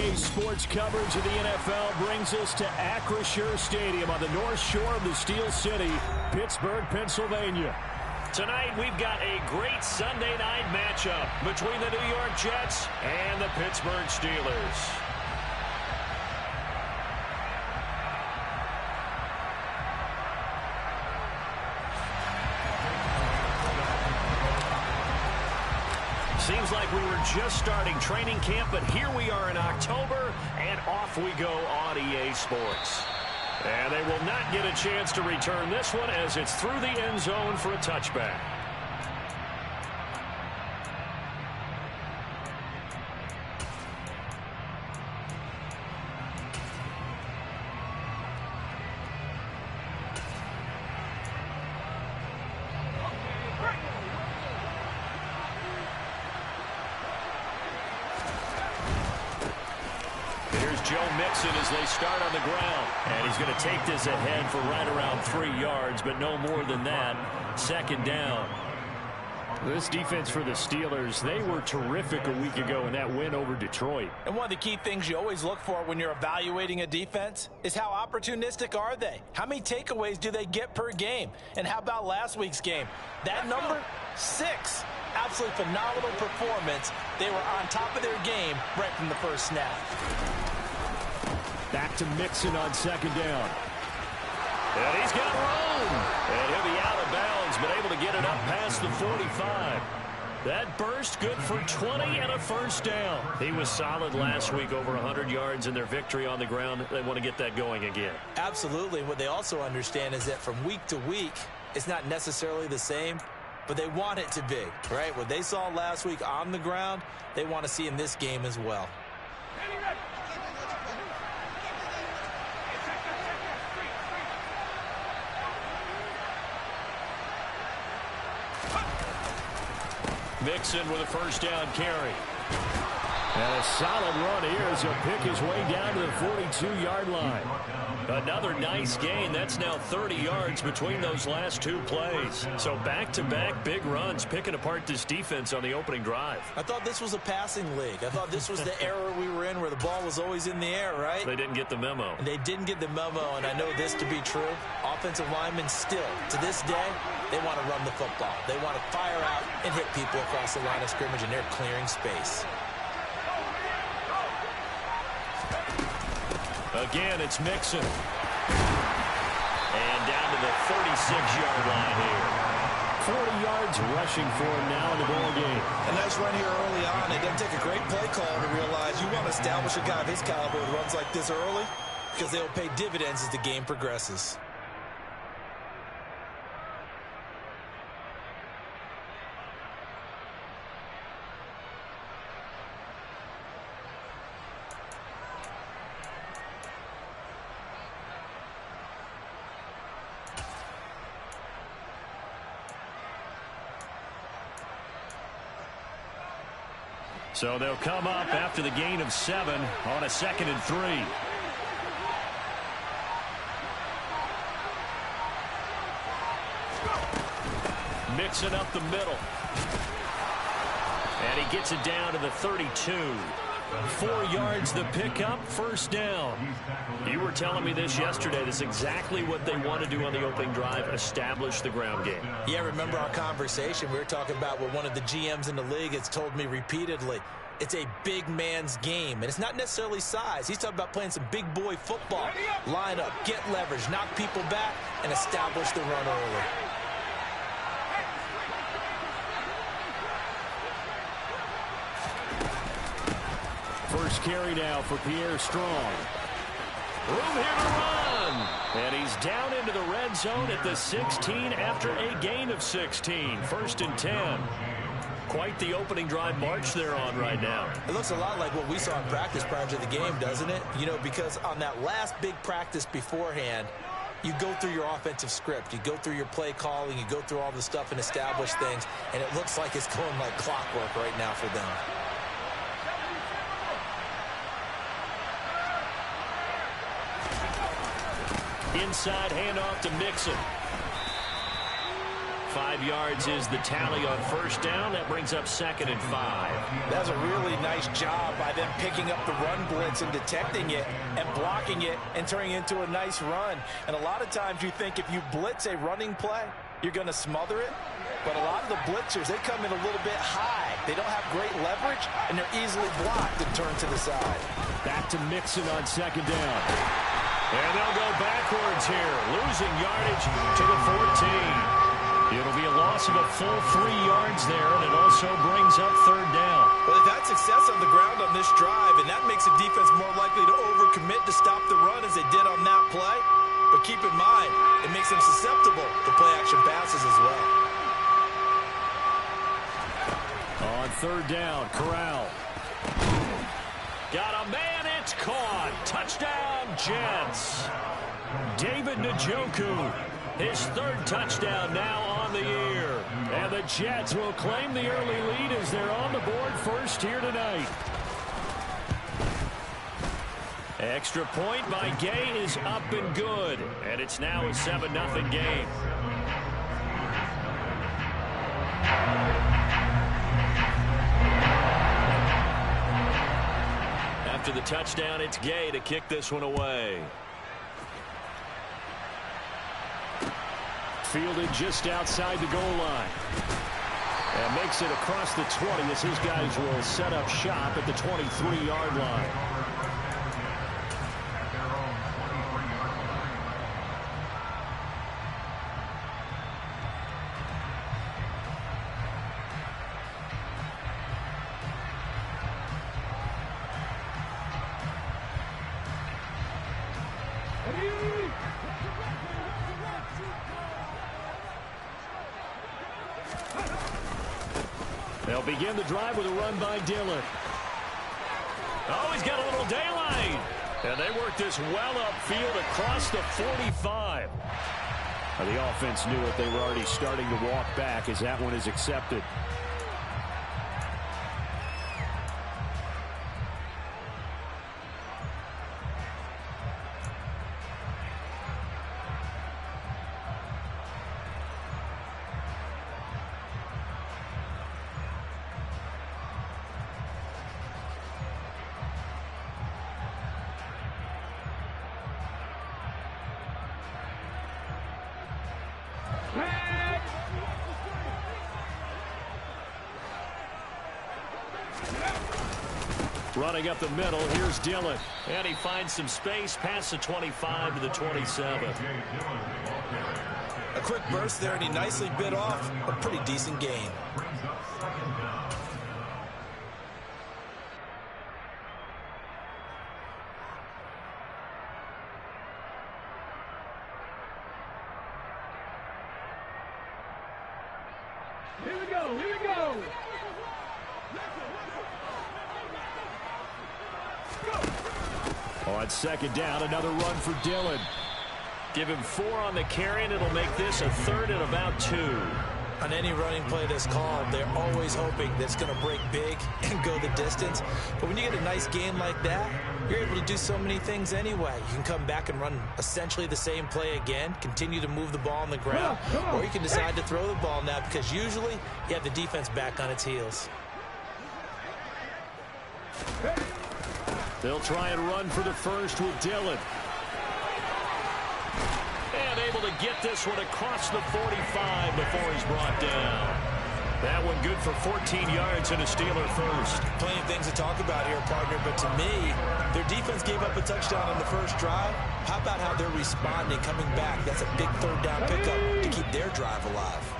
Today's sports coverage of the NFL brings us to Acrisure Stadium on the north shore of the Steel City, Pittsburgh, Pennsylvania. Tonight, we've got a great Sunday night matchup between the New York Jets and the Pittsburgh Steelers. Seems like we were just starting training camp, but here we are in October, and off we go on EA Sports. And they will not get a chance to return this one as it's through the end zone for a touchback. As they start on the ground, and he's going to take this ahead for right around 3 yards, but no more than that. Second down. This defense for the Steelers, they were terrific a week ago in that win over Detroit. And one of the key things you always look for when you're evaluating a defense is how opportunistic are they? How many takeaways do they get per game? And how about last week's game? That number, 6. Absolutely phenomenal performance. They were on top of their game right from the first snap. Back to Mixon on second down. And he's got room. And he'll be out of bounds, but able to get it up past the 45. That burst good for 20 and a first down. He was solid last week, over 100 yards in their victory on the ground. They want to get that going again. Absolutely. What they also understand is that from week to week, it's not necessarily the same, but they want it to be, right? What they saw last week on the ground, they want to see in this game as well. Mixon with a first down carry. And a solid run here as he'll pick his way down to the 42-yard line. Another nice gain. That's now 30 yards between those last 2 plays. So back-to-back big runs, picking apart this defense on the opening drive. I thought this was a passing league. I thought this was the era we were in where the ball was always in the air, right? They didn't get the memo. And they didn't get the memo, and I know this to be true. Offensive linemen still, to this day, they want to run the football. They want to fire out and hit people across the line of scrimmage, and they're clearing space. Again, it's Mixon. And down to the 36-yard line here. 40 yards rushing for him now in the ball game. A nice run here early on. It doesn't take a great play call to realize you want to establish a guy of his caliber who runs like this early, because they'll pay dividends as the game progresses. So they'll come up after the gain of 7 on a 2nd and 3. Mixing up the middle. And he gets it down to the 32. 4 yards the pickup, first down. You were telling me this yesterday. That's exactly what they want to do on the opening drive, establish the ground game. Yeah, remember our conversation? We were talking about what one of the GMs in the league has told me repeatedly. It's a big man's game, and it's not necessarily size. He's talking about playing some big boy football. Line up, get leverage, knock people back, and establish the run early. First carry now for Pierre Strong. Room here to run. And he's down into the red zone at the 16 after a gain of 16. 1st and 10. Quite the opening drive march they're on right now. It looks a lot like what we saw in practice prior to the game, doesn't it? You know, because on that last big practice beforehand, you go through your offensive script. You go through your play calling. You go through all the stuff and establish things. And it looks like it's going like clockwork right now for them. Inside handoff to Mixon. 5 yards is the tally on first down. That brings up 2nd and 5. That's a really nice job by them picking up the run blitz and detecting it and blocking it and turning it into a nice run. And a lot of times you think if you blitz a running play, you're going to smother it. But a lot of the blitzers, they come in a little bit high. They don't have great leverage, and they're easily blocked and turned to the side. Back to Mixon on 2nd down. And they'll go backwards here, losing yardage to the 14. It'll be a loss of a full 3 yards there, and it also brings up 3rd down. Well, they've had success on the ground on this drive, and that makes the defense more likely to overcommit to stop the run as they did on that play. But keep in mind, it makes them susceptible to play-action passes as well. On 3rd down, Corral. Got a man, it's caught. Touchdown, Jets. David Njoku, his 3rd touchdown now on the year. And the Jets will claim the early lead as they're on the board first here tonight. Extra point by Gay is up and good. And it's now a 7-0 game. After the touchdown, it's Gay to kick this one away. Fielded just outside the goal line. And makes it across the 20 as his guys will set up shop at the 23-yard line. They'll begin the drive with a run by Dillon. Oh, he's got a little daylight. And they work this well upfield across the 45. The offense knew it. They were already starting to walk back as that one is accepted. Running up the middle, here's Dillon. And he finds some space past the 25 to the 27. A quick burst there, and he nicely bit off a pretty decent gain. Here we go, here we go. On 2nd down, another run for Dillon. Give him 4 on the carry, and it'll make this a 3rd and about 2. On any running play that's called, they're always hoping that it's going to break big and go the distance. But when you get a nice gain like that, you're able to do so many things anyway. You can come back and run essentially the same play again, continue to move the ball on the ground, or you can decide to throw the ball now because usually you have the defense back on its heels. They'll try and run for the first with Dillon. And able to get this one across the 45 before he's brought down. That one good for 14 yards and a Steeler first. Plenty of things to talk about here, partner, but to me, their defense gave up a touchdown on the first drive. How about how they're responding, coming back? That's a big 3rd down pickup to keep their drive alive.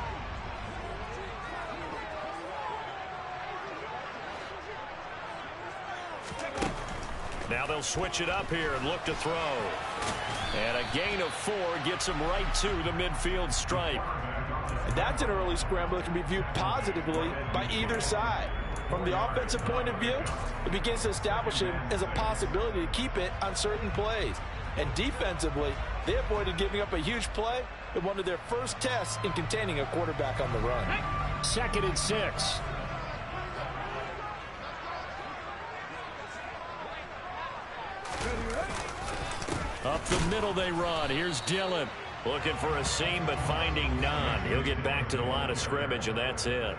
Now they'll switch it up here and look to throw. And a gain of 4 gets him right to the midfield stripe. And that's an early scramble that can be viewed positively by either side. From the offensive point of view, it begins to establish him as a possibility to keep it on certain plays. And defensively, they avoided giving up a huge play in one of their first tests in containing a quarterback on the run. 2nd and 6. Up the middle they run. Here's Dillon. Looking for a seam, but finding none. He'll get back to the line of scrimmage, and that's it.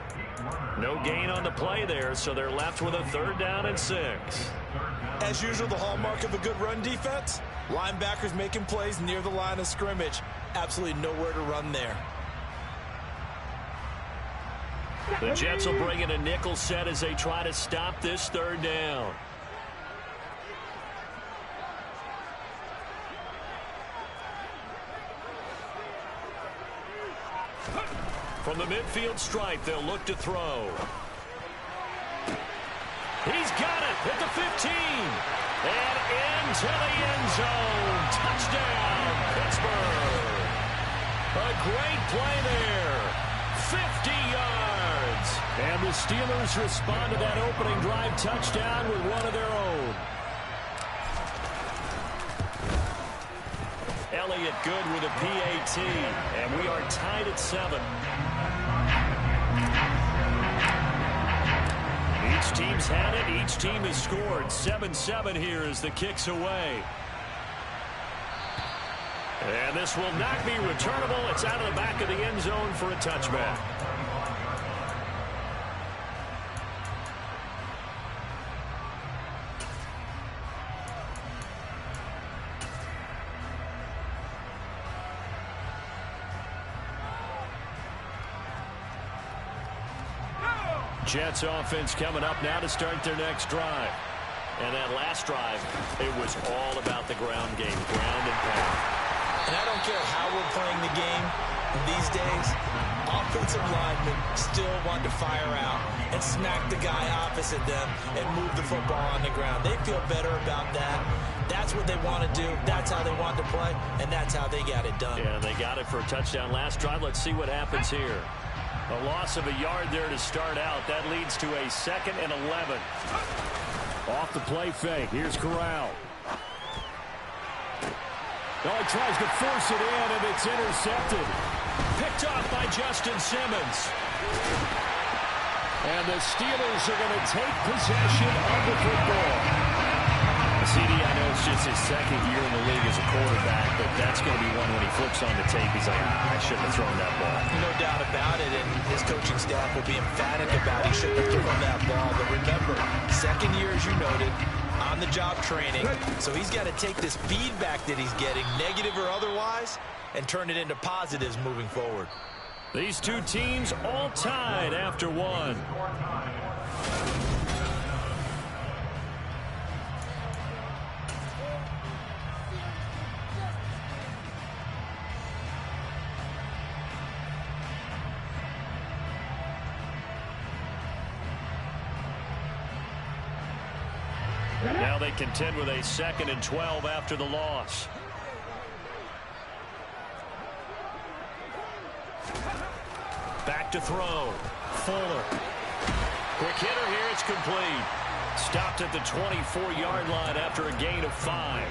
No gain on the play there, so they're left with a 3rd down and 6. As usual, the hallmark of a good run defense, linebackers making plays near the line of scrimmage. Absolutely nowhere to run there. The Jets will bring in a nickel set as they try to stop this 3rd down. From the midfield stripe, they'll look to throw. He's got it at the 15. And into the end zone. Touchdown, Pittsburgh. A great play there. 50 yards. And the Steelers respond to that opening drive touchdown with one of their own. Elliott good with a PAT. And we are tied at 7. Each team's had it. Each team has scored. 7-7 here as the kick's away. And this will not be returnable. It's out of the back of the end zone for a touchback. Jets offense coming up now to start their next drive. And that last drive, it was all about the ground game, ground and pound. And I don't care how we're playing the game these days, offensive linemen still want to fire out and smack the guy opposite them and move the football on the ground. They feel better about that. That's what they want to do. That's how they want to play, and that's how they got it done. Yeah, they got it for a touchdown last drive. Let's see what happens here. A loss of a yard there to start out. That leads to a 2nd and 11. Off the play fake. Here's Corral. Oh, he tries to force it in, and it's intercepted. Picked off by Justin Simmons. And the Steelers are going to take possession of the football. CD, I know it's just his 2nd year in the league as a quarterback, but that's going to be one when he flips on the tape. He's like, I shouldn't have thrown that ball. No doubt about it, and his coaching staff will be emphatic about he shouldn't have thrown that ball. But remember, 2nd year, as you noted, on-the-job training. So he's got to take this feedback that he's getting, negative or otherwise, and turn it into positives moving forward. These two teams all tied after 1. Now they contend with a 2nd and 12 after the loss. Back to throw. Fuller. Quick hitter here. It's complete. Stopped at the 24-yard line after a gain of 5.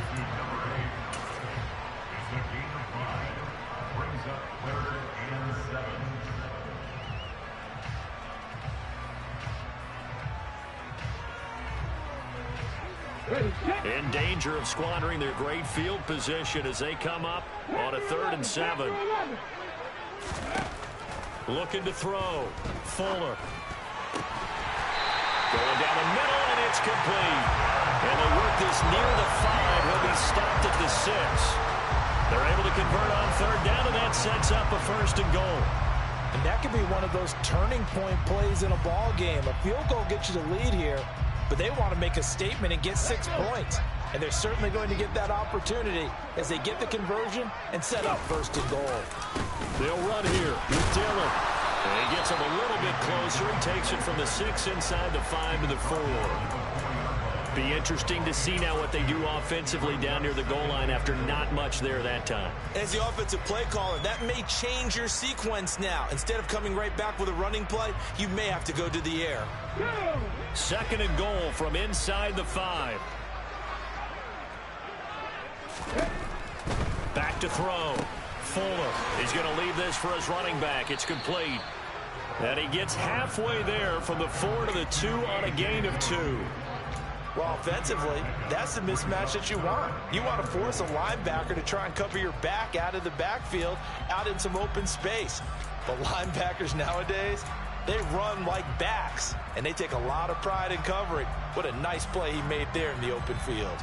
In danger of squandering their great field position as they come up on a 3rd and 7. Looking to throw. Fuller. Going down the middle, and it's complete. And they work this near the 5. He'll be stopped at the 6. They're able to convert on 3rd down, and that sets up a 1st and goal. And that could be one of those turning point plays in a ball game. A field goal gets you the lead here, but they want to make a statement and get 6 points. And they're certainly going to get that opportunity as they get the conversion and set up 1st and goal. They'll run here with Dillon. And he gets him a little bit closer. He takes it from the 6 inside the 5 to the 4. Be interesting to see now what they do offensively down near the goal line after not much there that time. As the offensive play caller, that may change your sequence now. Instead of coming right back with a running play, you may have to go to the air. 2nd and goal from inside the 5. Back to throw. Fuller. He's going to leave this for his running back. It's complete. And he gets halfway there from the 4 to the 2 on a gain of 2. Well, offensively, that's the mismatch that you want. You want to force a linebacker to try and cover your back out of the backfield, out in some open space. But linebackers nowadays, they run like backs, and they take a lot of pride in covering. What a nice play he made there in the open field.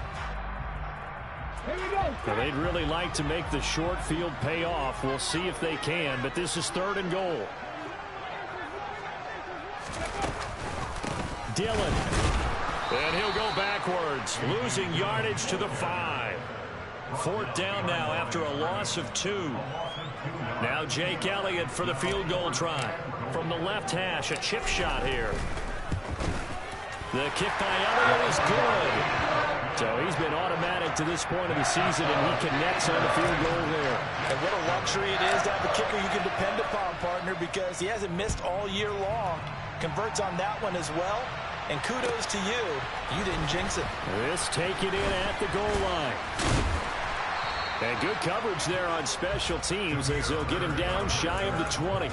Well, they'd really like to make the short field pay off. We'll see if they can, but this is 3rd and goal. Dillon. And he'll go backwards, losing yardage to the 5. 4th down now after a loss of 2. Now Jake Elliott for the field goal try. From the left hash, a chip shot here. The kick by Elliott is good. So he's been automatic to this point of the season, and he connects on the field goal there. And what a luxury it is to have a kicker you can depend upon, partner, because he hasn't missed all year long. Converts on that one as well. And kudos to you. You didn't jinx it. This taken in at the goal line. And good coverage there on special teams as they'll get him down shy of the 20.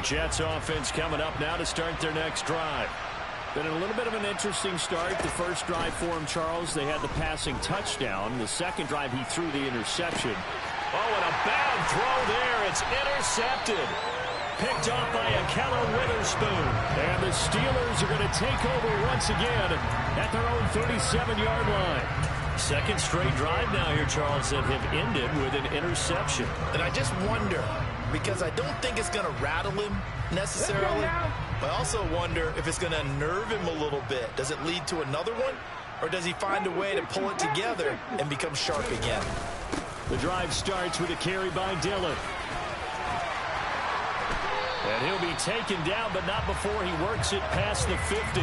Jets offense coming up now to start their next drive. Been a little bit of an interesting start. The first drive for him, Charles, they had the passing touchdown. The second drive, he threw the interception. Oh, and a bad throw there. It's intercepted. Picked off by Akella Witherspoon. And the Steelers are going to take over once again at their own 37-yard line. Second straight drive now here, Charles, that have ended with an interception. And I just wonder, because I don't think it's going to rattle him necessarily, but I also wonder if it's going to unnerve him a little bit. Does it lead to another one, or does he find a way to pull it together and become sharp again? The drive starts with a carry by Dillon. And he'll be taken down, but not before he works it past the 50.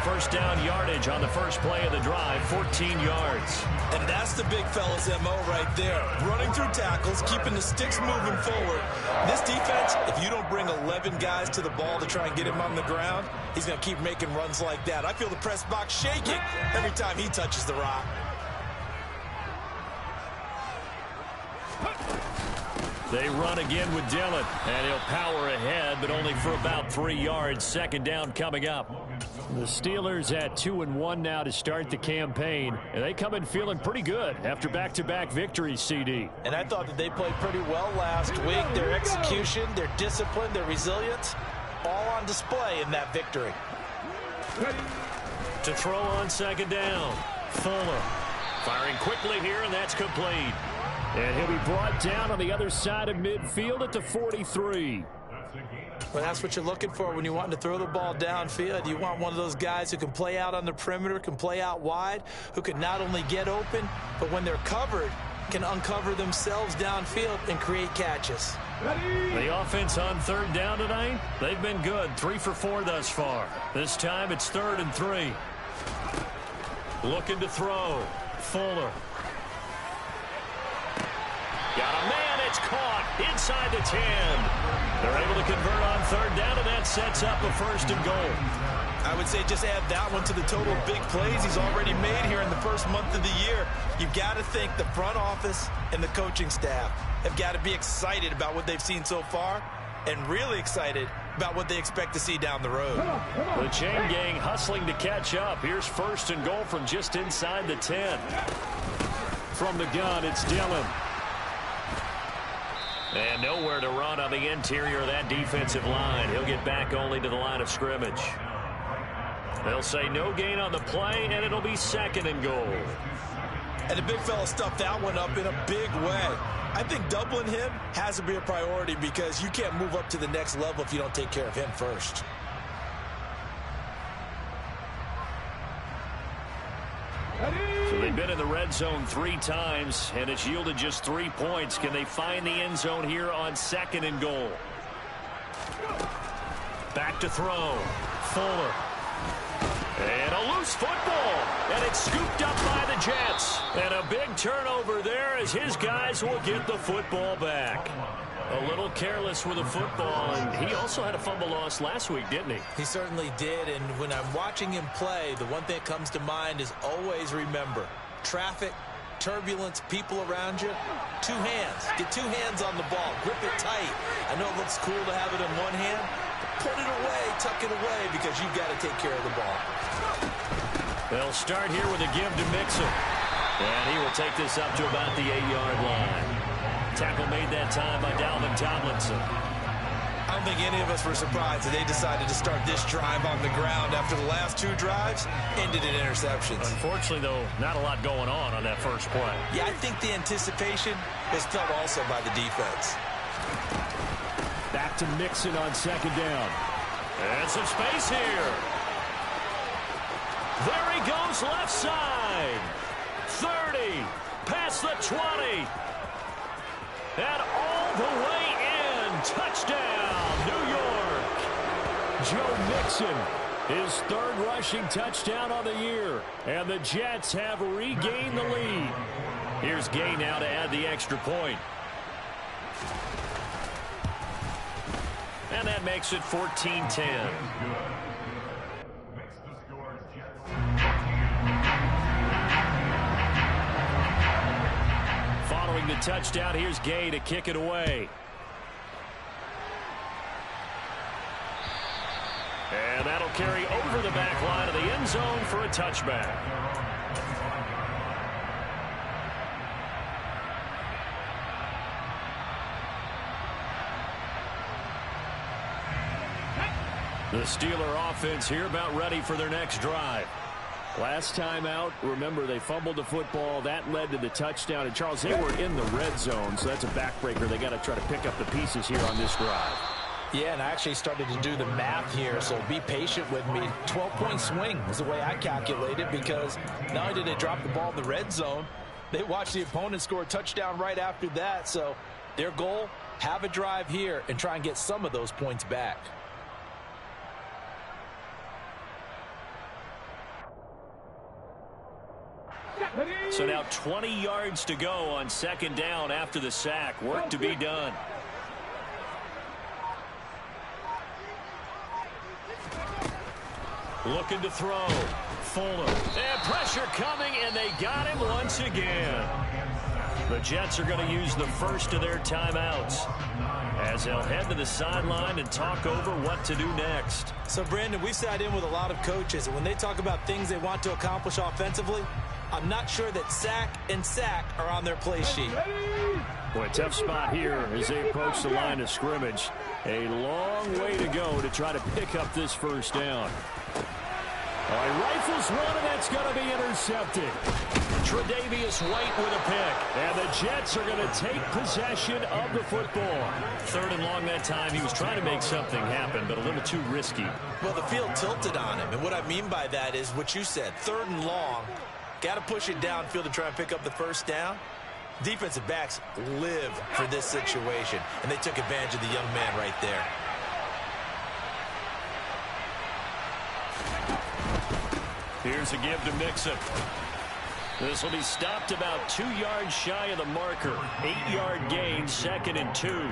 First down yardage on the first play of the drive, 14 yards. And that's the big fella's MO right there. Running through tackles, keeping the sticks moving forward. This defense, if you don't bring 11 guys to the ball to try and get him on the ground, he's going to keep making runs like that. I feel the press box shaking every time he touches the rock. They run again with Dillon, and he'll power ahead, but only for about 3 yards. Second down coming up. The Steelers at 2-1 now to start the campaign, and they come in feeling pretty good after back-to-back victories, CD. And I thought that they played pretty well last week. Their execution, their discipline, their resilience, all on display in that victory. To throw on second down, Fuller. Firing quickly here, and that's complete. And he'll be brought down on the other side of midfield at the 43. Well, that's what you're looking for when you want to throw the ball downfield. You want one of those guys who can play out on the perimeter, can play out wide, who can not only get open, but when they're covered, can uncover themselves downfield and create catches. The offense on third down tonight, they've been good. 3 for 4 thus far. This time it's 3rd and 3. Looking to throw. Fuller. Got a man, it's caught inside the 10. They're able to convert on third down, and that sets up a 1st and goal. I would say just add that one to the total big plays he's already made here in the first month of the year. You've got to think the front office and the coaching staff have got to be excited about what they've seen so far and really excited about what they expect to see down the road. The chain gang hustling to catch up. Here's 1st and goal from just inside the 10. From the gun, it's Dillon. And nowhere to run on the interior of that defensive line. He'll get back only to the line of scrimmage. They'll say no gain on the play, and it'll be 2nd and goal. And the big fella stuffed that one up in a big way. I think doubling him has to be a priority because you can't move up to the next level if you don't take care of him first. So they've been in the red zone 3 times, and it's yielded just 3 points. Can they find the end zone here on 2nd and goal? Back to throw. Fuller. And a loose football. And it's scooped up by the Jets. And a big turnover there as his guys will get the football back. A little careless with the football, and he also had a fumble loss last week, didn't he? He certainly did, and when I'm watching him play, the one thing that comes to mind is always remember, traffic, turbulence, people around you, two hands. Get two hands on the ball. Grip it tight. I know it looks cool to have it in one hand, but put it away, tuck it away, because you've got to take care of the ball. They'll start here with a give to Mixon. And he will take this up to about the 8-yard line. Tackle made that time by Dalvin Tomlinson. I don't think any of us were surprised that they decided to start this drive on the ground after the last two drives ended in interceptions. Unfortunately, though, not a lot going on that first play. Yeah, I think the anticipation was felt also by the defense. Back to Mixon on second down. And some space here. There he goes left side. 30, past the 20. And all the way in. Touchdown, New York. Joe Mixon, his third rushing touchdown on the year. And the Jets have regained the lead. Here's Gay now to add the extra point. And that makes it 14-10. Following the touchdown, here's Gay to kick it away. And that'll carry over the back line of the end zone for a touchback. The Steeler offense here about ready for their next drive. Last time out, remember, they fumbled the football. That led to the touchdown. And, Charles, they were in the red zone, so that's a backbreaker. They got to try to pick up the pieces here on this drive. Yeah, and I actually started to do the math here, so be patient with me. 12-point swing is the way I calculate it, because not only did they drop the ball in the red zone, they watched the opponent score a touchdown right after that. So their goal, have a drive here and try and get some of those points back. So now 20 yards to go on second down after the sack. Work to be done. Looking to throw. Fuller. And pressure coming, and they got him once again. The Jets are going to use the first of their timeouts as they'll head to the sideline and talk over what to do next. So, Brandon, we've sat in with a lot of coaches, and when they talk about things they want to accomplish offensively, I'm not sure that sack and sack are on their play sheet. Boy, tough spot here as they approach the line of scrimmage. A long way to go to try to pick up this first down. All right, rifles one, and that's going to be intercepted. Tre'Davious White with a pick. And the Jets are going to take possession of the football. Third and long that time. He was trying to make something happen, but a little too risky. Well, the field tilted on him, and what I mean by that is what you said. Third and long. Got to push it downfield to try and pick up the first down. Defensive backs live for this situation, and they took advantage of the young man right there. Here's a give to Mixon. This will be stopped about 2 yards shy of the marker. 8-yard gain, 2nd and 2.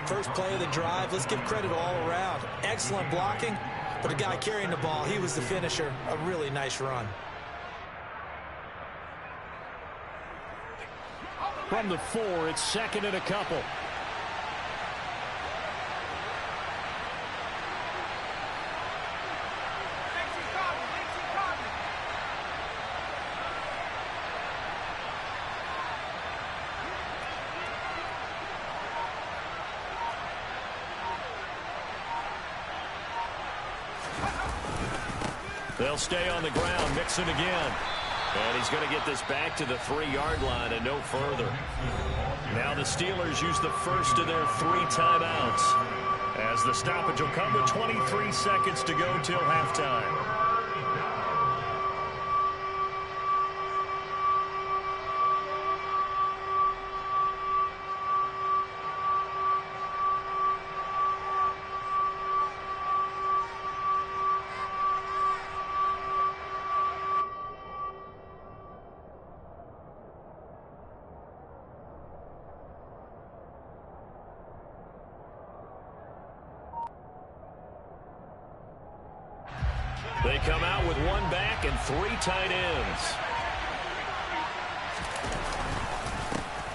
First play of the drive. Let's give credit all around. Excellent blocking, but the guy carrying the ball, he was the finisher. A really nice run. From the 4, it's 2nd and a couple. They'll stay on the ground. Mixon again. And he's going to get this back to the 3-yard line and no further. Now the Steelers use the first of their 3 timeouts, as the stoppage will come with 23 seconds to go till halftime. They come out with 1 back and 3 tight ends.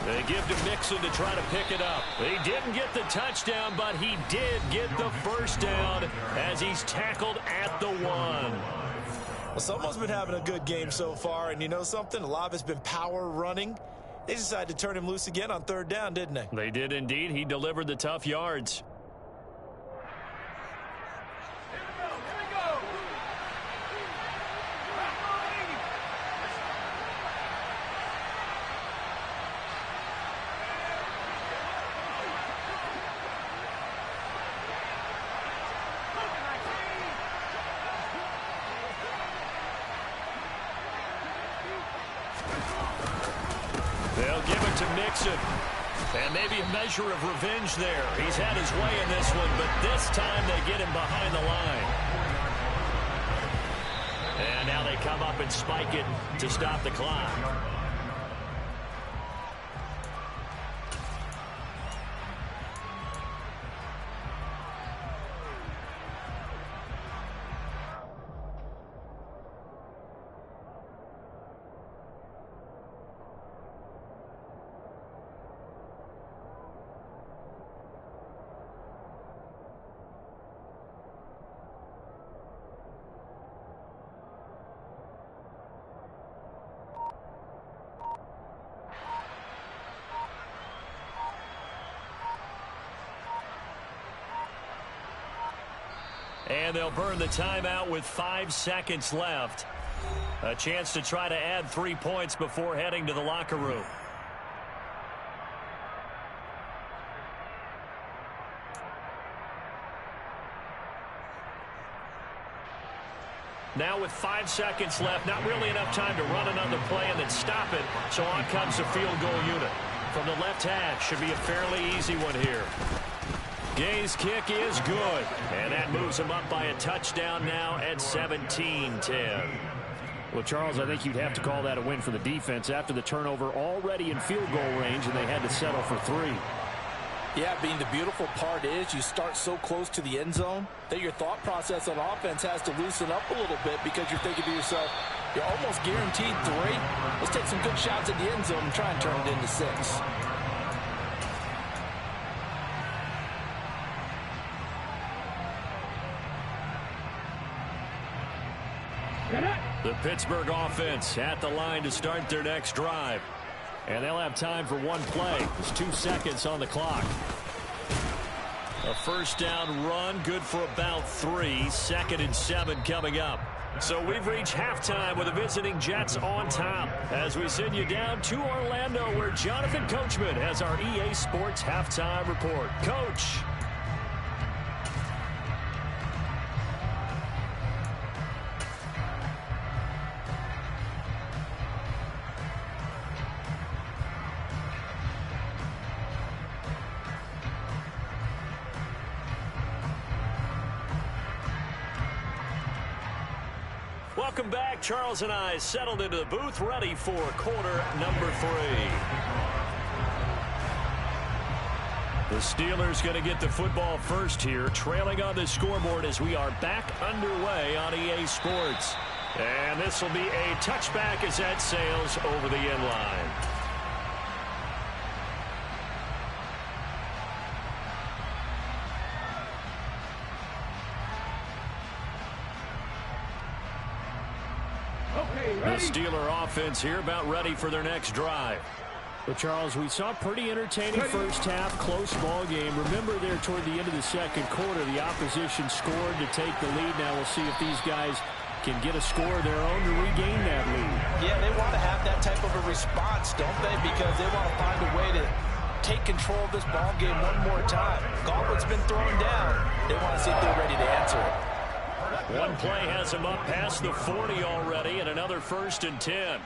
They give to Mixon to try to pick it up. He didn't get the touchdown, but he did get the first down as he's tackled at the 1. Well, someone's been having a good game so far, and you know something? A lot of it's been power running. They decided to turn him loose again on 3rd down, didn't they? They did indeed. He delivered the tough yards. They'll give it to Mixon. And maybe a measure of revenge there. He's had his way in this one, but this time they get him behind the line. And now they come up and spike it to stop the clock. And they'll burn the timeout with 5 seconds left. A chance to try to add 3 points before heading to the locker room. Now with 5 seconds left, not really enough time to run another play and then stop it. So on comes the field goal unit. From the left hash, should be a fairly easy one here. Gay's kick is good, and that moves him up by a touchdown now at 17-10. Well, Charles, I think you'd have to call that a win for the defense after the turnover already in field goal range, and they had to settle for 3. Yeah, Bean, the beautiful part is you start so close to the end zone that your thought process on offense has to loosen up a little bit because you're thinking to yourself, you're almost guaranteed 3. Let's take some good shots at the end zone and try and turn it into 6. The Pittsburgh offense at the line to start their next drive. And they'll have time for one play. There's 2 seconds on the clock. A first down run, good for about 3. 2nd and 7 coming up. So we've reached halftime with the visiting Jets on top as we send you down to Orlando where Jonathan Coachman has our EA Sports halftime report. Coach. Welcome back. Charles and I settled into the booth, ready for quarter number 3. The Steelers going to get the football first here, trailing on the scoreboard as we are back underway on EA Sports. And this will be a touchback as that sails over the end line. The Steeler offense here about ready for their next drive. Well, Charles, we saw a pretty entertaining first half, close ball game. Remember there toward the end of the second quarter, the opposition scored to take the lead. Now we'll see if these guys can get a score of their own to regain that lead. Yeah, they want to have that type of a response, don't they? Because they want to find a way to take control of this ball game one more time. Gauntlet's been thrown down. They want to see if they're ready to answer it. One play has him up past the 40 already, and another 1st and 10.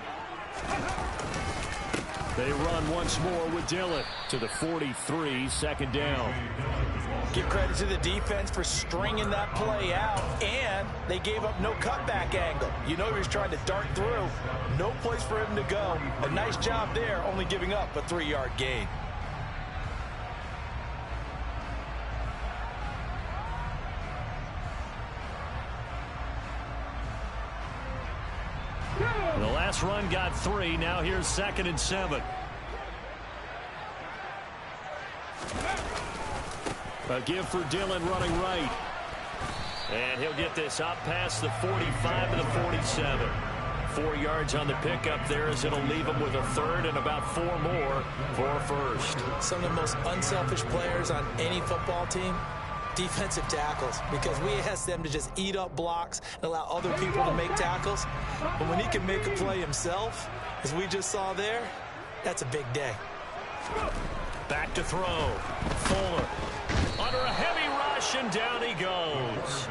They run once more with Dillon to the 43, 2nd down. Give credit to the defense for stringing that play out, and they gave up no cutback angle. You know he was trying to dart through. No place for him to go. A nice job there, only giving up a 3-yard gain. The last run got 3. Now here's 2nd and 7. A give for Dillon running right. And he'll get this up past the 45 to the 47. 4 yards on the pickup there as it'll leave him with a third and about 4 more for a first. Some of the most unselfish players on any football team, defensive tackles, because we ask them to just eat up blocks and allow other people to make tackles. But when he can make a play himself, as we just saw there, that's a big day. Back to throw. Fuller under a heavy rush, and down he goes.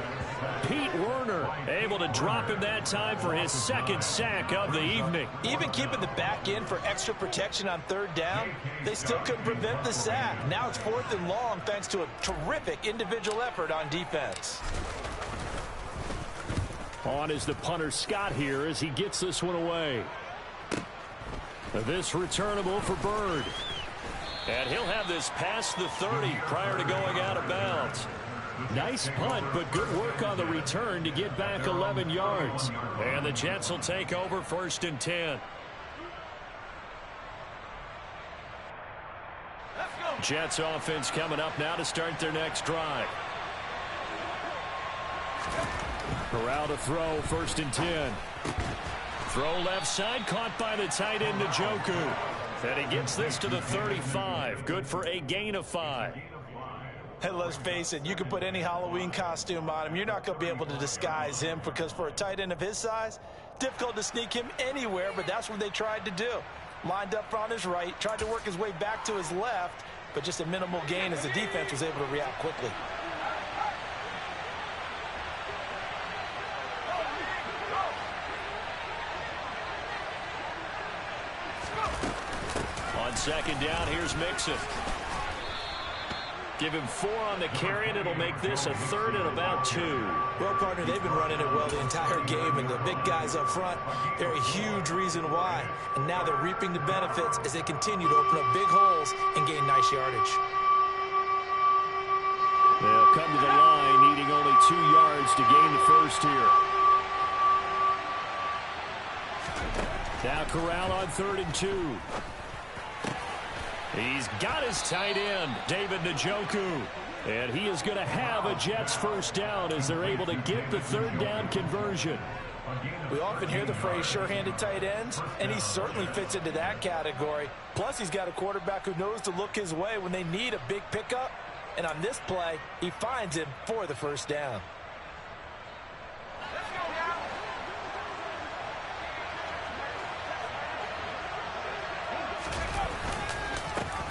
Pete Werner able to drop him that time for his second sack of the evening. Even keeping the back end for extra protection on third down, they still couldn't prevent the sack. Now it's 4th and long thanks to a terrific individual effort on defense. On is the punter Scott here as he gets this one away. This returnable for Bird. And he'll have this past the 30 prior to going out of bounds. Nice punt, but good work on the return to get back 11 yards. And the Jets will take over 1st and 10. Jets offense coming up now to start their next drive. Corral to throw, 1st and 10. Throw left side, caught by the tight end Njoku. And he gets this to the 35. Good for a gain of 5. Hey, let's face it, you can put any Halloween costume on him. You're not going to be able to disguise him because for a tight end of his size, difficult to sneak him anywhere, but that's what they tried to do. Lined up on his right, tried to work his way back to his left, but just a minimal gain as the defense was able to react quickly. On 2nd down, here's Mixon. Give him 4 on the carry, and it'll make this a 3rd and about 2. Well, partner, they've been running it well the entire game, and the big guys up front, they're a huge reason why. And now they're reaping the benefits as they continue to open up big holes and gain nice yardage. They'll come to the line, needing only 2 yards to gain the first here. Now Corral on 3rd and 2. He's got his tight end, David Njoku. And he is going to have a Jets first down as they're able to get the 3rd down conversion. We often hear the phrase sure-handed tight ends, and he certainly fits into that category. Plus, he's got a quarterback who knows to look his way when they need a big pickup. And on this play, he finds him for the first down.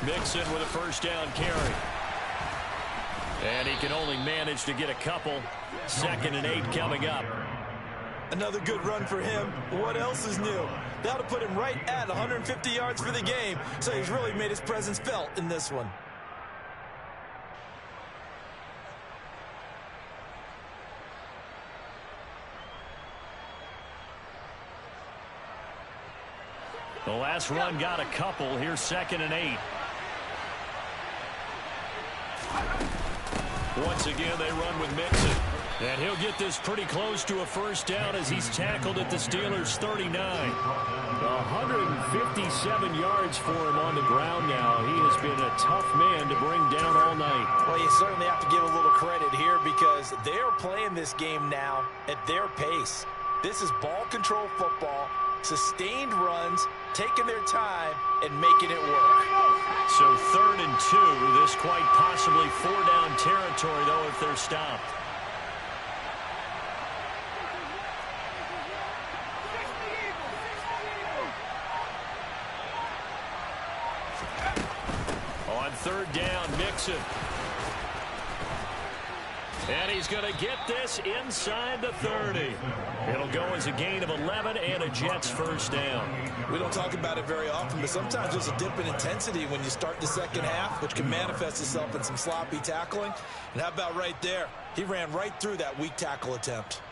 Mixon with a first down carry. And he can only manage to get a couple. 2nd and 8 coming up. Another good run for him. What else is new? That'll put him right at 150 yards for the game. So he's really made his presence felt in this one. The last run got a couple. Here's 2nd and 8. Once again, they run with Mixon. And he'll get this pretty close to a first down as he's tackled at the Steelers' 39. 157 yards for him on the ground now. He has been a tough man to bring down all night. Well, you certainly have to give a little credit here because they're playing this game now at their pace. This is ball control football, sustained runs, taking their time, and making it work. So 3rd and 2. This quite possibly 4-down territory, though, if they're stopped. On 3rd down, Mixon. And he's going to get this inside the 30. It'll go as a gain of 11 and a Jets first down. We don't talk about it very often, but sometimes there's a dip in intensity when you start the second half, which can manifest itself in some sloppy tackling. And how about right there? He ran right through that weak tackle attempt.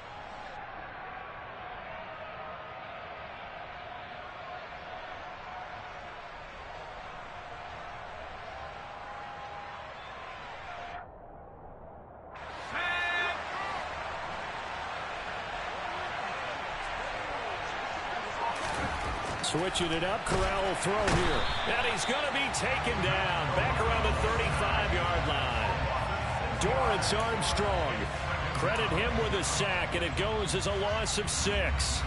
Switching it up, Corral will throw here. And he's going to be taken down back around the 35-yard line. Dorrance Armstrong. Credit him with a sack, and it goes as a loss of 6.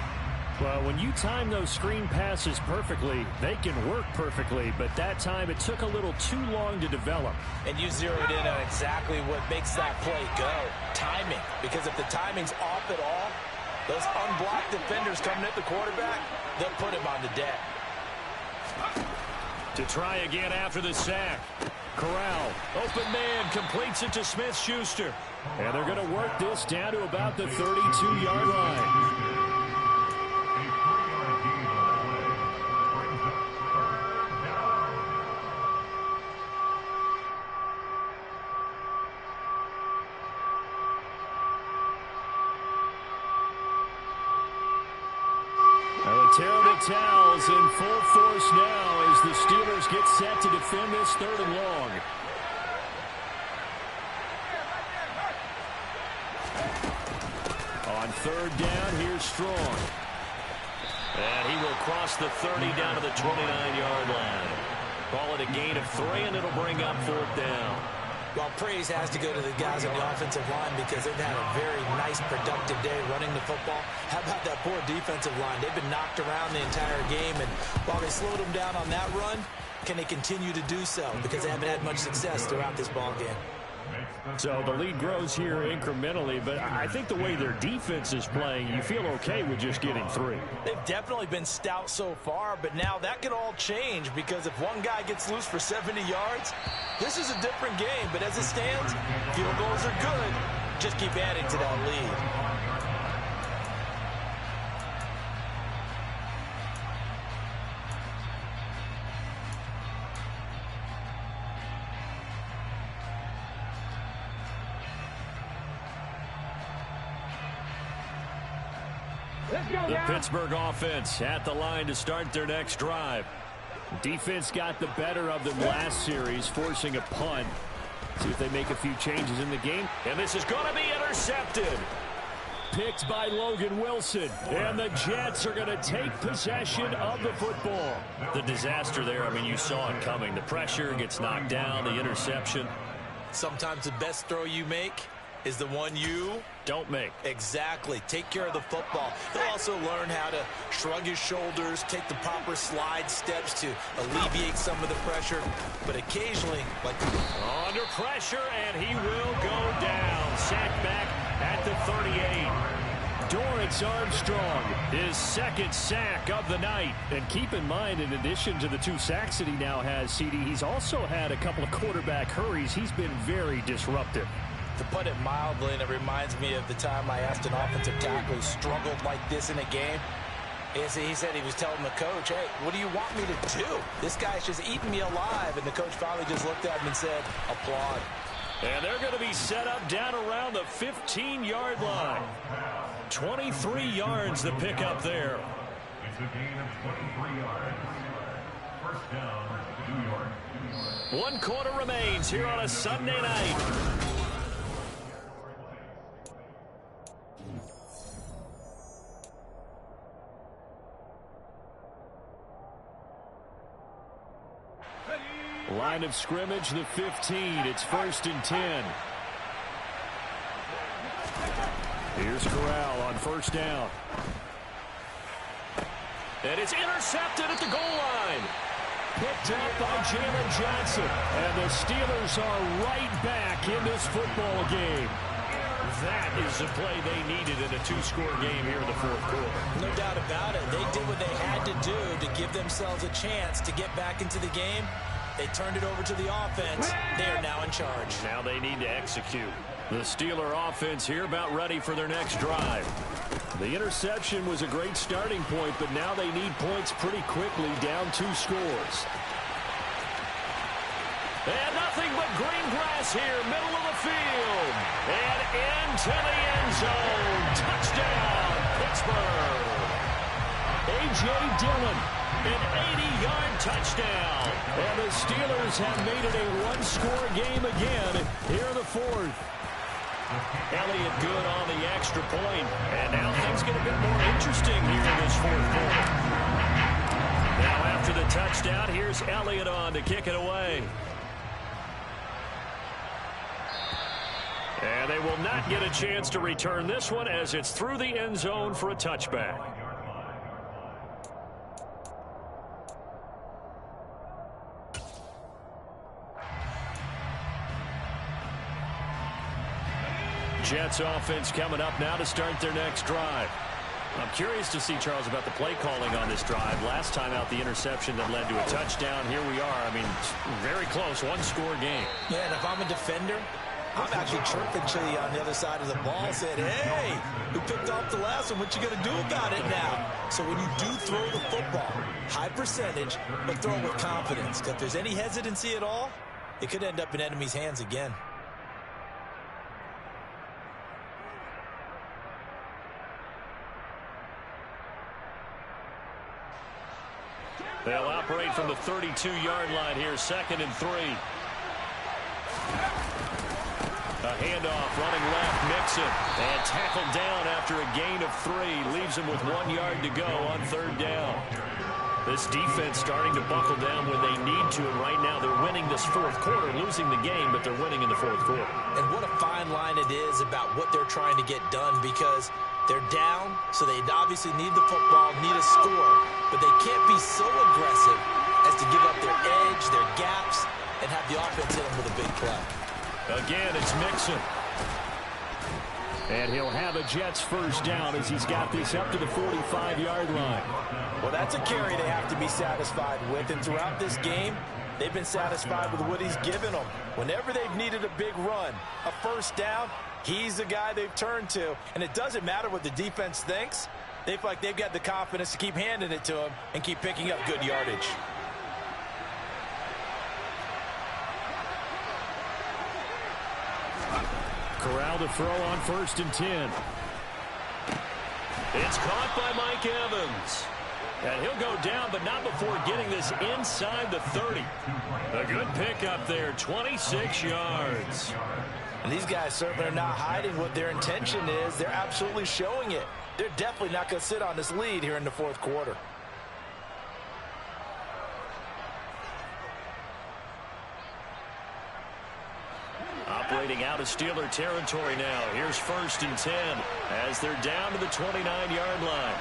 Well, when you time those screen passes perfectly, they can work perfectly, but that time it took a little too long to develop. And you zeroed in on exactly what makes that play go. Timing. Because if the timing's off at all, those unblocked defenders coming at the quarterback, they'll put him on the deck. To try again after the sack. Corral, open man, completes it to Smith-Schuster. And they're going to work this down to about the 32-yard line. Terrible towels in full force now as the Steelers get set to defend this 3rd and long. On 3rd down, here's Strong. And he will cross the 30 down to the 29-yard line. Call it a gain of 3, and it'll bring up 4th down. Well, praise has to go to the guys on the offensive line because they've had a very nice, productive day running the football. How about that poor defensive line? They've been knocked around the entire game, and while they slowed them down on that run, can they continue to do so? Because they haven't had much success throughout this ball game. So the lead grows here incrementally, but I think the way their defense is playing, you feel okay with just getting 3. They've definitely been stout so far, but now that could all change because if one guy gets loose for 70 yards, this is a different game. But as it stands, field goals are good. Just keep adding to that lead. The Pittsburgh offense at the line to start their next drive. Defense got the better of them last series, forcing a punt. See if they make a few changes in the game. And this is going to be intercepted. Picked by Logan Wilson. And the Jets are going to take possession of the football. The disaster there, I mean, you saw it coming. The pressure gets knocked down, the interception. Sometimes the best throw you make is the one you don't make. Exactly. Take care of the football. He'll also learn how to shrug his shoulders, take the proper slide steps to alleviate some of the pressure. But occasionally, like under pressure, and he will go down. Sacked back at the 38. Dorrance Armstrong, his 2nd sack of the night. And keep in mind, in addition to the 2 sacks that he now has, CD, he's also had a couple of quarterback hurries. He's been very disruptive. To put it mildly, and it reminds me of the time I asked an offensive tackle who struggled like this in a game. He said he was telling the coach, hey, what do you want me to do? This guy's just eating me alive. And the coach finally just looked at him and said, applaud. And they're going to be set up down around the 15-yard line. 23 yards the pick up there. It's a gain of 23 yards. First down, New York. 1 quarter remains here on a Sunday night. Line of scrimmage, the 15. It's 1st and 10. Here's Corral on 1st down. And it's intercepted at the goal line. Picked up by Jalen Johnson. And the Steelers are right back in this football game. That is the play they needed in a 2-score game here in the 4th quarter. No doubt about it. They did what they had to do to give themselves a chance to get back into the game. They turned it over to the offense. They are now in charge. Now they need to execute. The Steeler offense here about ready for their next drive. The interception was a great starting point, but now they need points pretty quickly, down 2 scores. And nothing but green grass here, middle of the field. And into the end zone. Touchdown, Pittsburgh. A.J. Dillon, an 80-yard touchdown. And the Steelers have made it a 1-score game again here in the 4th. Elliott good on the extra point. And now things get a bit more interesting here in this 4th quarter. Now after the touchdown, here's Elliott on to kick it away. And they will not get a chance to return this one as it's through the end zone for a touchback. Jets offense coming up now to start their next drive. I'm curious to see, Charles, about the play calling on this drive. Last time out, the interception that led to a touchdown. Here we are. I mean, very close, one-score game. Yeah, and if I'm a defender, I'm actually chirping to you on the other side of the ball, saying, hey, we picked off the last one. What you going to do about it now? So when you do throw the football, high percentage, but throw it with confidence. Because if there's any hesitancy at all, it could end up in enemy's hands again. They'll operate from the 32-yard line here, 2nd and 3. A handoff, running left, Mixon, and tackled down after a gain of 3. Leaves him with 1 yard to go on 3rd down. This defense starting to buckle down when they need to, and right now they're winning this 4th quarter, losing the game, but they're winning in the 4th quarter. And what a fine line it is about what they're trying to get done, because they're down, so they obviously need the football, need a score, but they can't be so aggressive as to give up their edge, their gaps, and have the offense hit them with a big play. Again, it's Mixon. And he'll have a Jets first down as he's got this up to the 45-yard line. Well, that's a carry they have to be satisfied with, and throughout this game, they've been satisfied with what he's given them. Whenever they've needed a big run, a first down, he's the guy they've turned to. And it doesn't matter what the defense thinks. They feel like they've got the confidence to keep handing it to him and keep picking up good yardage. Corral to throw on 1st and 10. It's caught by Mike Evans. And he'll go down, but not before getting this inside the 30. A good pickup there, 26 yards. And these guys certainly are not hiding what their intention is. They're absolutely showing it. They're definitely not going to sit on this lead here in the 4th quarter. Operating out of Steeler territory now. Here's 1st and 10 as they're down to the 29-yard line.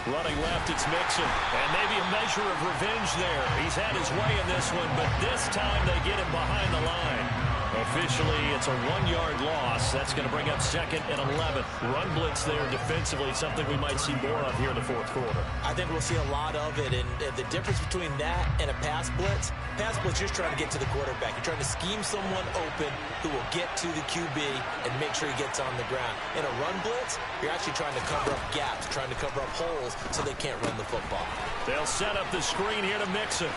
Running left, it's Mixon. And maybe a measure of revenge there. He's had his way in this one, but this time they get him behind the line. Officially, it's a 1-yard loss. That's going to bring up 2nd and 11. Run blitz there defensively, something we might see more of here in the 4th quarter. I think we'll see a lot of it, and the difference between that and a pass blitz, you're just trying to get to the quarterback. You're trying to scheme someone open who will get to the QB and make sure he gets on the ground. In a run blitz, you're actually trying to cover up gaps, trying to cover up holes so they can't run the football. They'll set up the screen here to Mixon.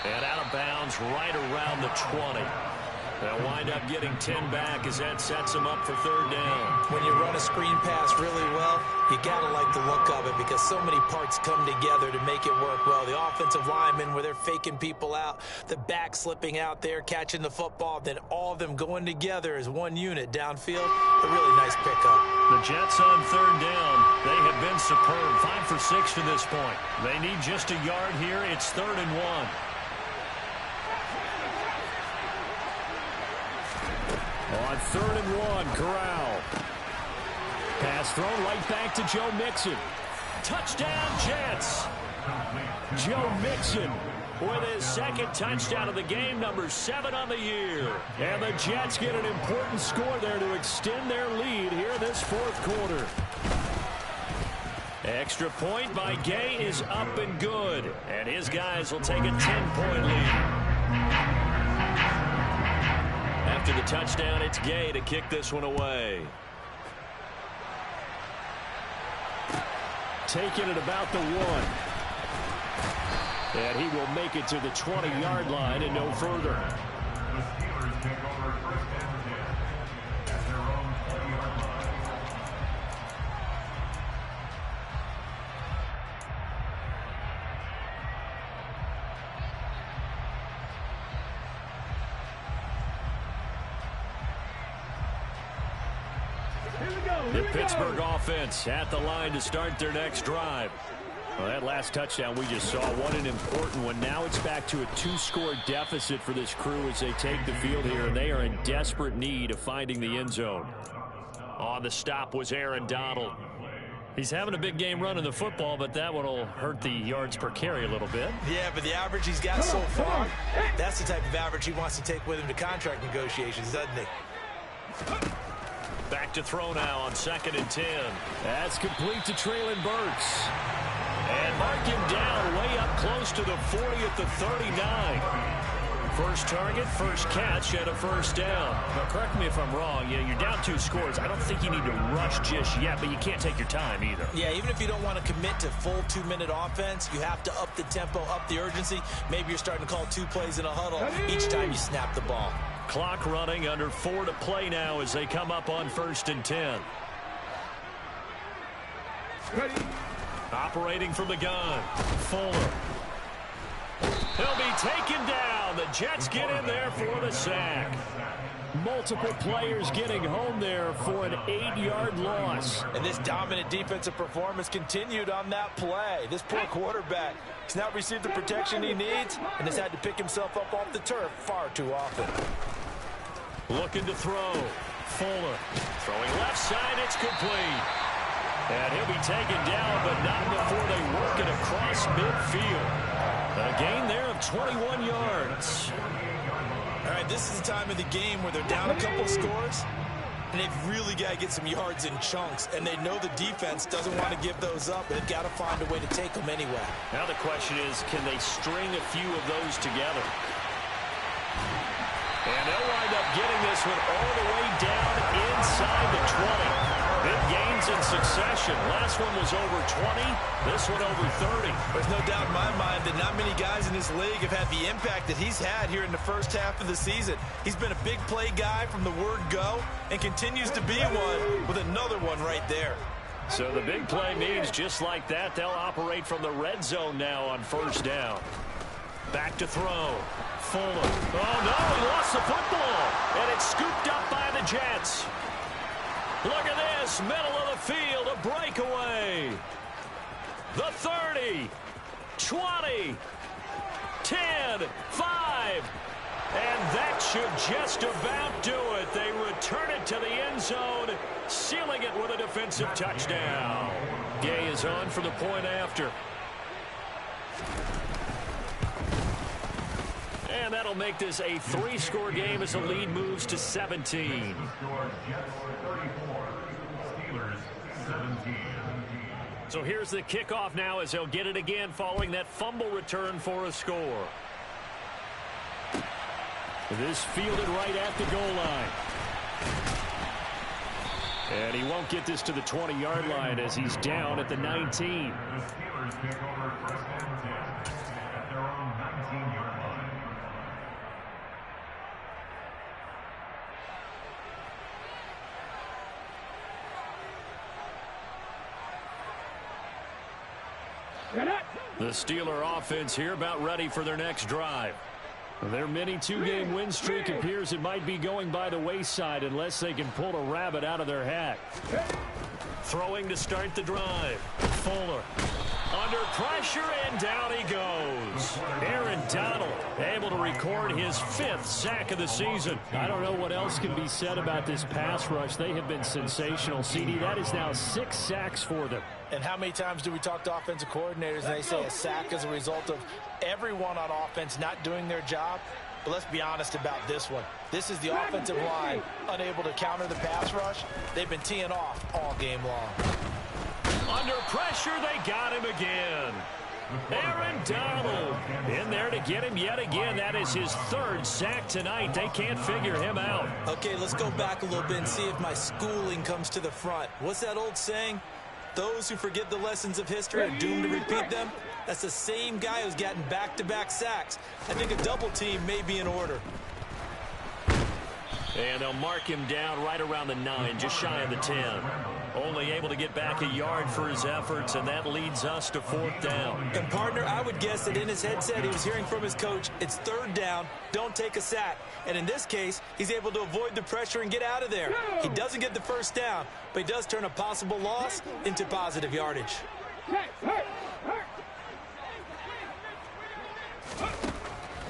And out of bounds right around the 20. They'll wind up getting 10 back as that sets them up for 3rd down. When you run a screen pass really well, you got to like the look of it because so many parts come together to make it work well. The offensive linemen where they're faking people out, the back slipping out there, catching the football, then all of them going together as one unit downfield. A really nice pickup. The Jets on 3rd down. They have been superb. 5 for 6 to this point. They need just a yard here. It's 3rd and 1. On 3rd and 1, Corral. Pass thrown right back to Joe Mixon. Touchdown, Jets. Joe Mixon with his 2nd touchdown of the game, number 7 on the year. And the Jets get an important score there to extend their lead here in this 4th quarter. Extra point by Gay is up and good. And his guys will take a 10-point lead. After the touchdown, it's Gay to kick this one away. Taking it about the 1. And he will make it to the 20-yard line and no further. The Steelers take over 1st and 10 at their own 20-yard line. Here we go. The Pittsburgh offense at the line to start their next drive. Well, that last touchdown we just saw, what an important one. Now it's back to a 2-score deficit for this crew as they take the field here, and they are in desperate need of finding the end zone. On the stop was Aaron Donald. He's having a big game running the football, but that one will hurt the yards per carry a little bit. Yeah, but the average he's got so far, that's the type of average he wants to take with him to contract negotiations, doesn't he? Back to throw now on 2nd and 10. That's complete to Treylon Burks. And mark him down way up close to the 40 at the 39. First target, first catch, and a first down. Now, correct me if I'm wrong. Yeah, you're down 2 scores. I don't think you need to rush just yet, but you can't take your time either. Yeah, even if you don't want to commit to full 2-minute offense, you have to up the tempo, up the urgency. Maybe you're starting to call 2 plays in a huddle each time you snap the ball. Clock running, under 4 to play now as they come up on 1st and 10. Ready. Operating from the gun, Fuller. He'll be taken down. The Jets get in there for the sack. Multiple players getting home there for an 8-yard loss. And this dominant defensive performance continued on that play. This poor quarterback has not received the protection he needs and has had to pick himself up off the turf far too often. Looking to throw. Fuller throwing left side. It's complete. And he'll be taken down, but not before they work it across midfield. A gain there of 21 yards. All right, this is the time of the game where they're down a couple scores, and they've really got to get some yards in chunks, and they know the defense doesn't want to give those up, but they've got to find a way to take them anyway. Now the question is, can they string a few of those together? And they'll wind up getting this one all the way down inside the 20. Big gains in succession. Last one was over 20. This one over 30. There's no doubt in my mind that not many guys in this league have had the impact that he's had here in the first half of the season. He's been a big play guy from the word go and continues to be one with another one right there. So the big play means just like that, they'll operate from the red zone now on 1st down. Back to throw. Fuller. Oh, no, he lost the football. And it's scooped up by the Jets. Look at this, middle of the field, a breakaway. The 30, 20, 10, 5. And that should just about do it. They return it to the end zone, sealing it with a defensive touchdown. Gay is on for the point after. And that'll make this a 3-score game as the lead moves to 17. So here's the kickoff now as they'll get it again following that fumble return for a score. This fielded right at the goal line. And he won't get this to the 20-yard line as he's down at the 19. The Steelers take over 1st and 10 at their own 19-yard line. The Steeler offense here about ready for their next drive. Their mini 2-game win streak appears it might be going by the wayside unless they can pull a rabbit out of their hat. Throwing to start the drive. Fuller under pressure, and down he goes. Aaron Donald able to record his 5th sack of the season. I don't know what else can be said about this pass rush. They have been sensational, CD. That is now 6 sacks for them. And how many times do we talk to offensive coordinators and they say a sack is a result of everyone on offense not doing their job? But let's be honest about this one. This is the offensive line unable to counter the pass rush. They've been teeing off all game long. Under pressure, they got him again. Aaron Donald in there to get him yet again. That is his 3rd sack tonight. They can't figure him out. Okay, let's go back a little bit and see if my schooling comes to the front. What's that old saying? Those who forget the lessons of history are doomed to repeat them. That's the same guy who's gotten back-to-back sacks. I think a double team may be in order. And they'll mark him down right around the 9, just shy of the 10. Only able to get back a yard for his efforts, and that leads us to 4th down. And, partner, I would guess that in his headset he was hearing from his coach, it's 3rd down, don't take a sack. And in this case, he's able to avoid the pressure and get out of there. He doesn't get the 1st down, but he does turn a possible loss into positive yardage.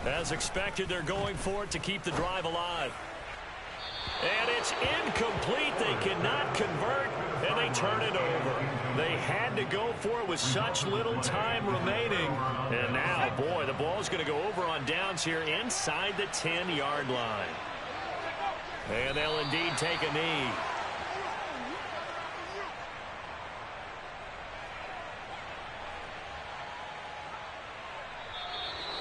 As expected, they're going for it to keep the drive alive. And it's incomplete. They cannot convert, and they turn it over. They had to go for it with such little time remaining. And now, boy, the ball's going to go over on downs here inside the 10-yard line. And they'll indeed take a knee.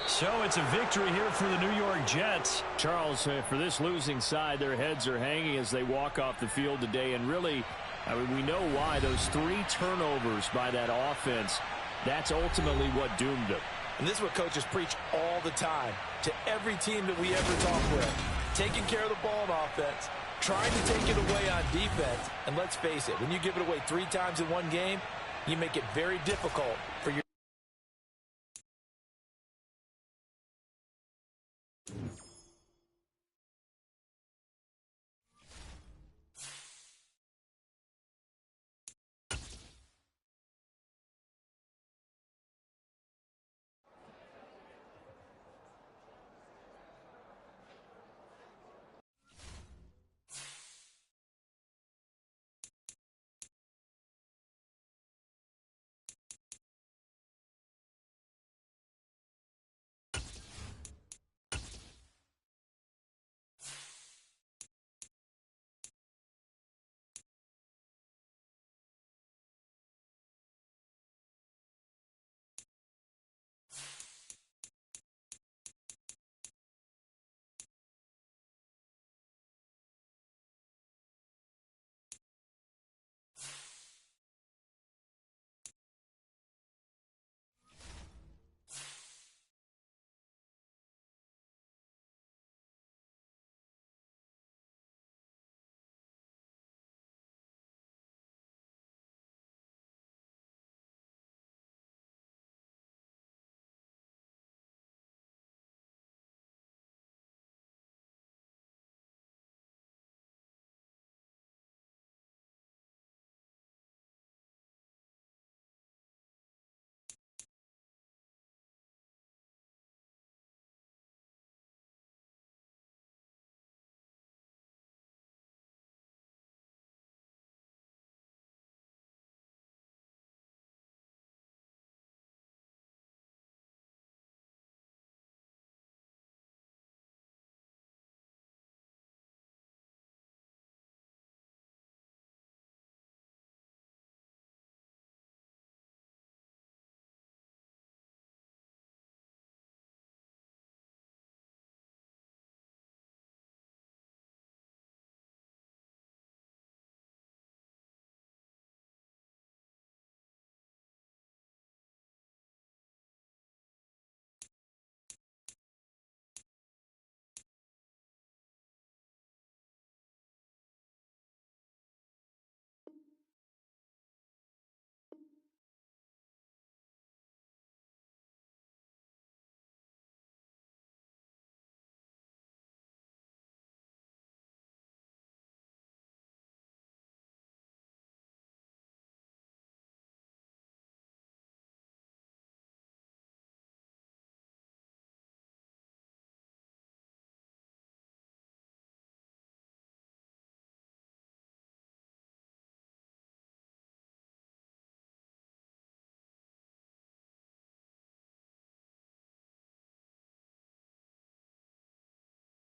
So it's a victory here for the New York Jets. Charles, for this losing side, their heads are hanging as they walk off the field today. And really, I mean, we know why. Those 3 turnovers by that offense, that's ultimately what doomed them. And this is what coaches preach all the time to every team that we ever talk with. Taking care of the ball on offense, trying to take it away on defense. And let's face it, when you give it away 3 times in one game, you make it very difficult for your